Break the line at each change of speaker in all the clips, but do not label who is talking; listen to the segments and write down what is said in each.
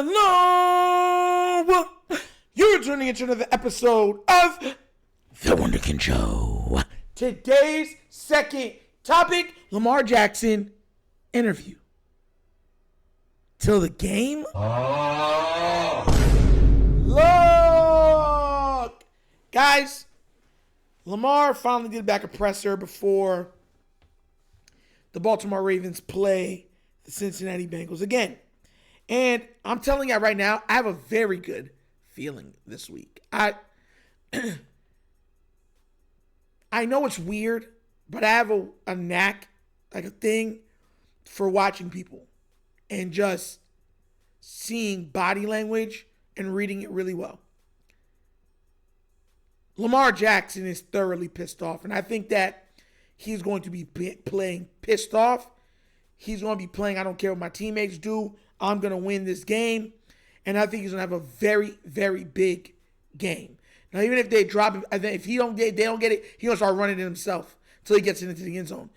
Hello. You're tuning into another episode of The Wunderkind Show. Today's second topic, Lamar Jackson interview. Till the game? Look! Guys, Lamar finally did back a presser before the Baltimore Ravens play the Cincinnati Bengals again. And I'm telling you right now, I have a very good feeling this week. I know it's weird, but I have a knack, like a thing for watching people and just seeing body language and reading it really well. Lamar Jackson is thoroughly pissed off, and I think that he's going to be playing pissed off. He's going to be playing, I don't care what my teammates do, I'm going to win this game. And I think he's going to have a very, very big game. Now, even if they drop him, I think if they don't get it, he's going to start running it himself until he gets into the end zone.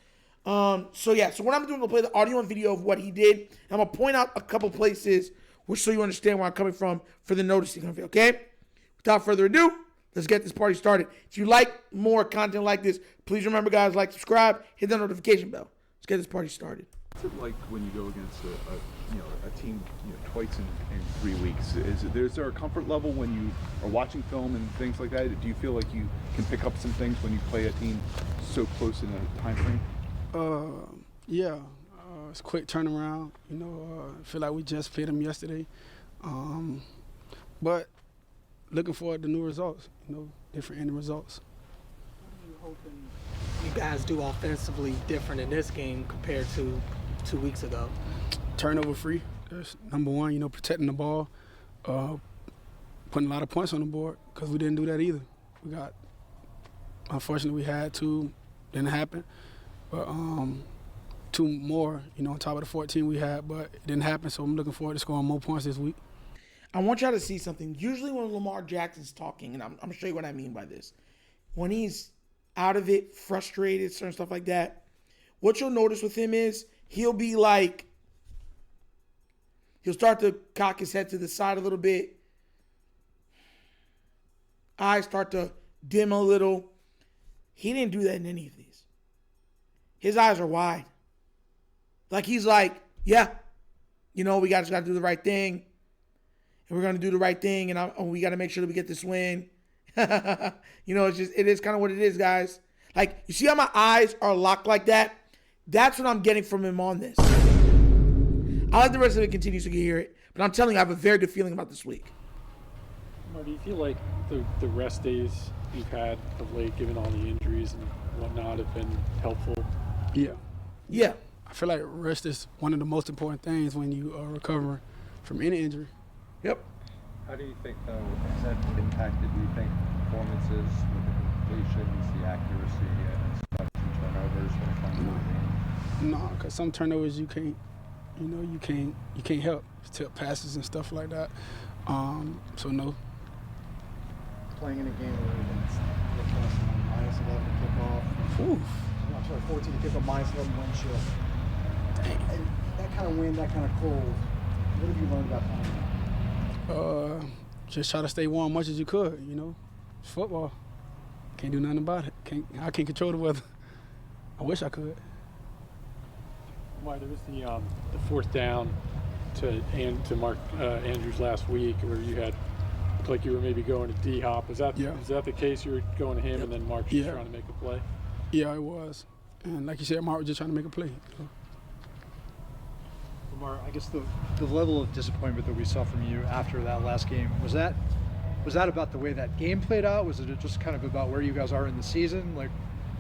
So what I'm doing, I'm going to play the audio and video of what he did. I'm going to point out a couple places which so you understand where I'm coming from for the noticing of it, okay? Without further ado, let's get this party started. If you like more content like this, please remember, guys, like, subscribe, hit the notification bell. Let's get this party started.
What's it like when you go against a team twice in 3 weeks? Is there a comfort level when you are watching film and things like that? Do you feel like you can pick up some things when you play a team so close in a time frame?
It's a quick turnaround. I feel like we just played them yesterday, but looking forward to new results. Different end results.
What are you hoping you guys do offensively different in this game compared to 2 weeks ago?
Turnover free. That's number one. Protecting the ball, putting a lot of points on the board because we didn't do that either. Unfortunately, we had two, didn't happen, but two more, on top of the 14 we had, but it didn't happen. So I'm looking forward to scoring more points this week.
I want y'all to see something. Usually when Lamar Jackson's talking, and I'm going to show you what I mean by this, when he's out of it, frustrated, certain stuff like that, what you'll notice with him is he'll be like, he'll start to cock his head to the side a little bit. Eyes start to dim a little. He didn't do that in any of these. His eyes are wide. Like he's like, yeah, we just got to do the right thing. And we're going to do the right thing. And we got to make sure that we get this win. It is kind of what it is, guys. Like, you see how my eyes are locked like that? That's what I'm getting from him on this. I'll let the rest of it continue so you can hear it. But I'm telling you, I have a very good feeling about this week.
Lamar, do you feel like the rest days you've had of late, given all the injuries and whatnot, have been helpful?
Yeah. I feel like rest is one of the most important things when you are recovering from any injury.
Yep.
How do you think, though, has that impacted, do you think, performances with the completions, the accuracy, and stuff, and turnovers when it comes to the game?
No, because some turnovers you can't help. Tip passes and stuff like that. So no.
Playing in a game where it's -11 kickoff.
Oof.
14 to kickoff, -11 wind chill. And that kind of wind, that kind of cold. What have you learned about playing?
Just try to stay warm as much as you could. It's football. Can't do nothing about it. I can't control the weather. I wish I could.
Lamar, there was the fourth down to Mark Andrews last week, where you had looked like you were maybe going to D-Hop. Is that the case? You were going to him, and then Mark was trying to make a play?
Yeah, it was. And like you said, Mark was just trying to make a play.
Lamar, I guess the level of disappointment that we saw from you after that last game, was that about the way that game played out? Was it just kind of about where you guys are in the season? Like,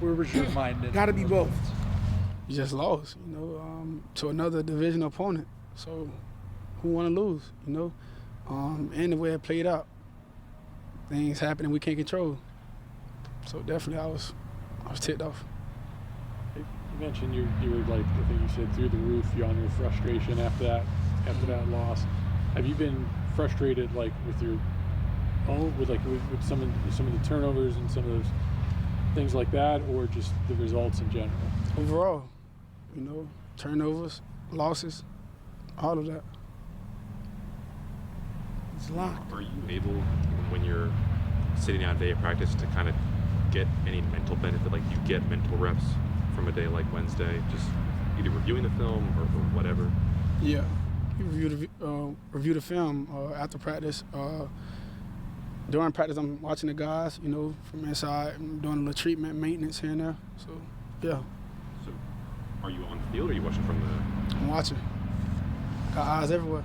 where was your mind in?
Got to be both.
You just lost, to another division opponent. So who want to lose, And the way it played out, things happening we can't control. So definitely I was ticked off.
You mentioned you were like, I think you said, through the roof on your frustration after that loss. Have you been frustrated like with your own, with some of the turnovers and some of those things like that, or just the results in general?
Overall, turnovers, losses, all of that.
He's locked.
Are you able, when you're sitting out a day of practice, to kind of get any mental benefit? Like, you get mental reps from a day like Wednesday, just either reviewing the film or whatever?
Yeah, you review the film after practice. During practice, I'm watching the guys, from inside. I'm doing a little treatment, maintenance here and there. So, yeah.
So, are you on the field or are you watching from the...
I'm watching. Got eyes everywhere.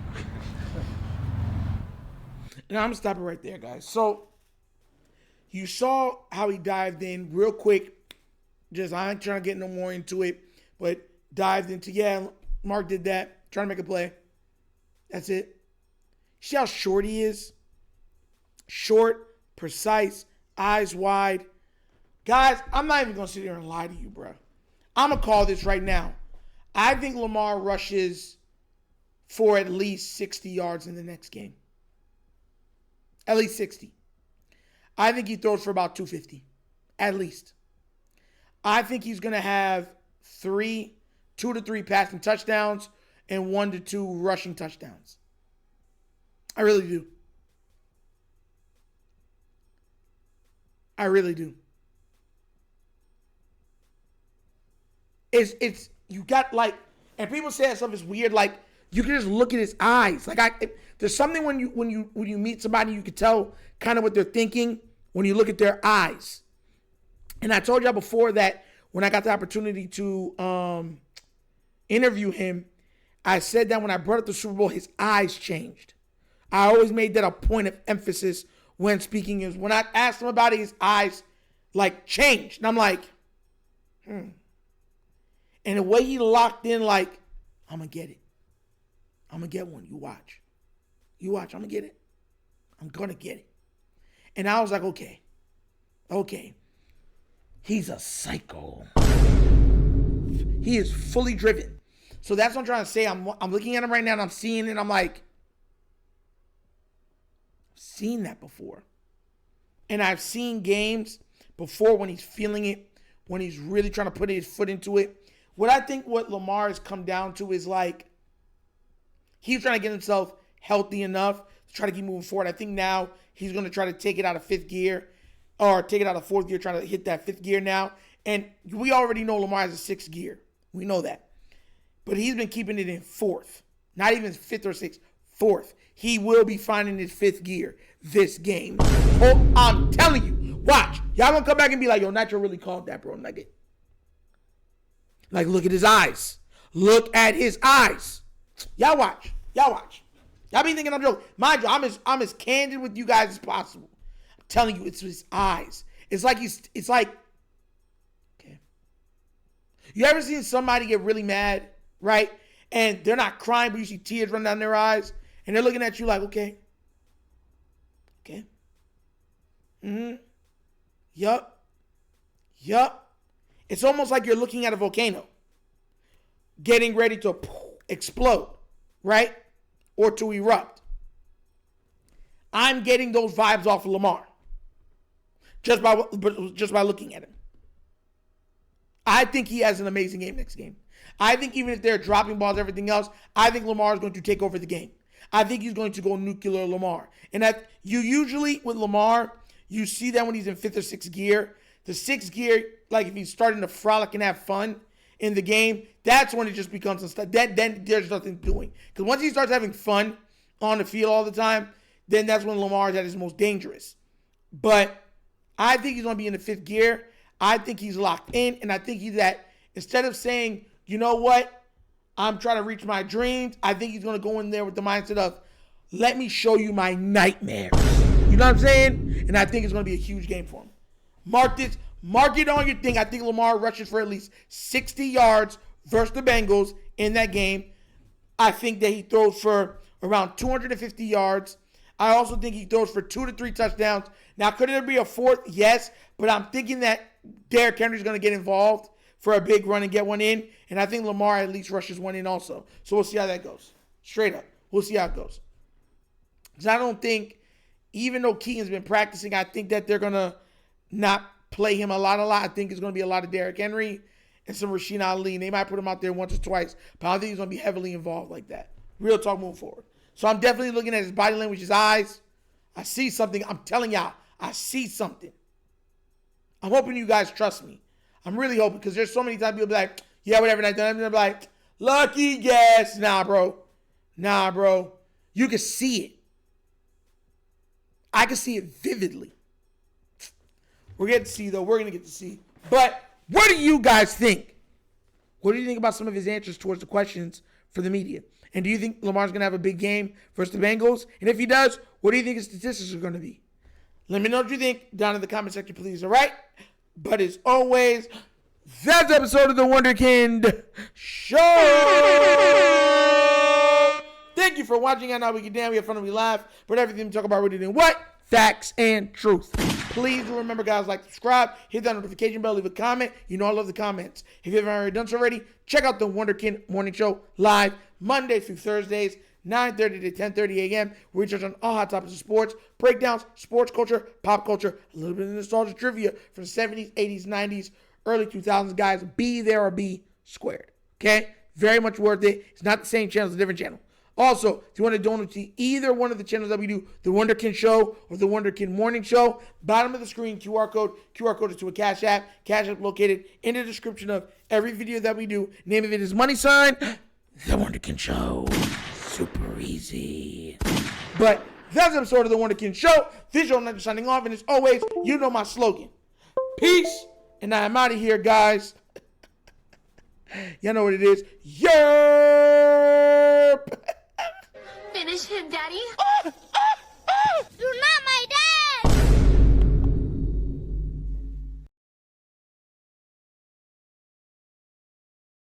Now, I'm going to stop it right there, guys. So, you saw how he dived in real quick. I ain't trying to get no more into it, but dived into, Mark did that, trying to make a play. That's it. See how short he is? Short, precise, eyes wide. Guys, I'm not even going to sit here and lie to you, bro. I'm going to call this right now. I think Lamar rushes for at least 60 yards in the next game. At least 60. I think he throws for about 250. At least. I think he's going to have 2 to 3 passing touchdowns and 1 to 2 rushing touchdowns. I really do. I really do. It's you got and people say that stuff is weird. You can just look at his eyes. There's something when you meet somebody, you can tell kind of what they're thinking when you look at their eyes. And I told y'all before that when I got the opportunity to interview him, I said that when I brought up the Super Bowl, his eyes changed. I always made that a point of emphasis when speaking. Is when I asked him about it, his eyes changed. And I'm like, And the way he locked in, I'm going to get it. I'm going to get one. You watch. I'm going to get it. I'm going to get it. And I was like, okay. He's a psycho. He is fully driven. So that's what I'm trying to say. I'm looking at him right now and I'm seeing it and I'm like, I've seen that before. And I've seen games before when he's feeling it, when he's really trying to put his foot into it. What Lamar has come down to is he's trying to get himself healthy enough to try to keep moving forward. I think now he's going to try to take it out of fifth gear or take it out of fourth gear, trying to hit that fifth gear now. And we already know Lamar has a sixth gear. We know that. But he's been keeping it in fourth. Not even fifth or sixth, fourth. He will be finding his fifth gear this game. Oh, I'm telling you. Watch. Y'all gonna come back and be like, yo, Nitro really called that, bro. Nugget. Look at his eyes. Look at his eyes. Y'all watch. Y'all be thinking I'm joking. Mind you, I'm as candid with you guys as possible. I'm telling you, it's his eyes. It's like, okay. You ever seen somebody get really mad, right? And they're not crying, but you see tears run down their eyes, and they're looking at you like, okay. Yup. It's almost like you're looking at a volcano getting ready to explode, right? Or to erupt. I'm getting those vibes off of Lamar just by looking at him. I think he has an amazing game next game. I think even if they're dropping balls, everything else, I think Lamar is going to take over the game. I think he's going to go nuclear Lamar. And that you usually, with Lamar, you see that when he's in fifth or sixth gear. The sixth gear, if he's starting to frolic and have fun in the game, that's when it just becomes then there's nothing doing. Because once he starts having fun on the field all the time, then that's when Lamar is at his most dangerous. But I think he's going to be in the fifth gear. I think he's locked in, and I think instead of saying, you know what, I'm trying to reach my dreams, I think he's going to go in there with the mindset of, let me show you my nightmares. You know what I'm saying? And I think it's going to be a huge game for him. Mark it on your thing. I think Lamar rushes for at least 60 yards versus the Bengals in that game. I think that he throws for around 250 yards. I also think he throws for 2 to 3 touchdowns. Now, could there be a fourth? Yes, but I'm thinking that Derrick Henry's going to get involved for a big run and get one in, and I think Lamar at least rushes one in also. So we'll see how that goes. Straight up. We'll see how it goes. Because I don't think, even though Keegan's been practicing, I think that they're going to not play him a lot. I think it's going to be a lot of Derrick Henry and some Rasheen Ali. They might put him out there once or twice, but I don't think he's going to be heavily involved like that. Real talk moving forward. So I'm definitely looking at his body language, his eyes. I see something. I'm telling y'all, I see something. I'm hoping you guys trust me. I'm really hoping, because there's so many times people be like, yeah, whatever. And I'm be like, lucky guess. Nah, bro. You can see it. I can see it vividly. We're going to get to see. But what do you guys think? What do you think about some of his answers towards the questions for the media? And do you think Lamar's going to have a big game versus the Bengals? And if he does, what do you think his statistics are going to be? Let me know what you think down in the comment section, please. All right? But as always, that's the episode of the Wunderkind Show. Thank you for watching. I know we get down, we have fun, and we laugh. But everything we talk about, we're doing what? Facts and truth. Please remember, guys, like, subscribe, hit that notification bell, leave a comment. You know I love the comments. If you haven't already done so already, check out the Wunderkind Morning Show live Monday through Thursdays, 9:30 to 10:30 a.m. We touch on all hot topics of sports, breakdowns, sports culture, pop culture, a little bit of nostalgia trivia from the 70s, 80s, 90s, early 2000s. Guys, be there or be squared. Okay? Very much worth it. It's not the same channel, it's a different channel. Also, if you want to donate to either one of the channels that we do, The Wunderkind Show or The Wunderkind Morning Show, bottom of the screen, QR code. QR code is to a Cash App. Cash App located in the description of every video that we do. Name of it is money sign, The Wunderkind Show. Super easy. But that's the episode of The Wunderkind Show. Visual Night signing off. And as always, you know my slogan. Peace. And I am out of here, guys. Y'all know what it is. Yerp.
Finish him, Daddy.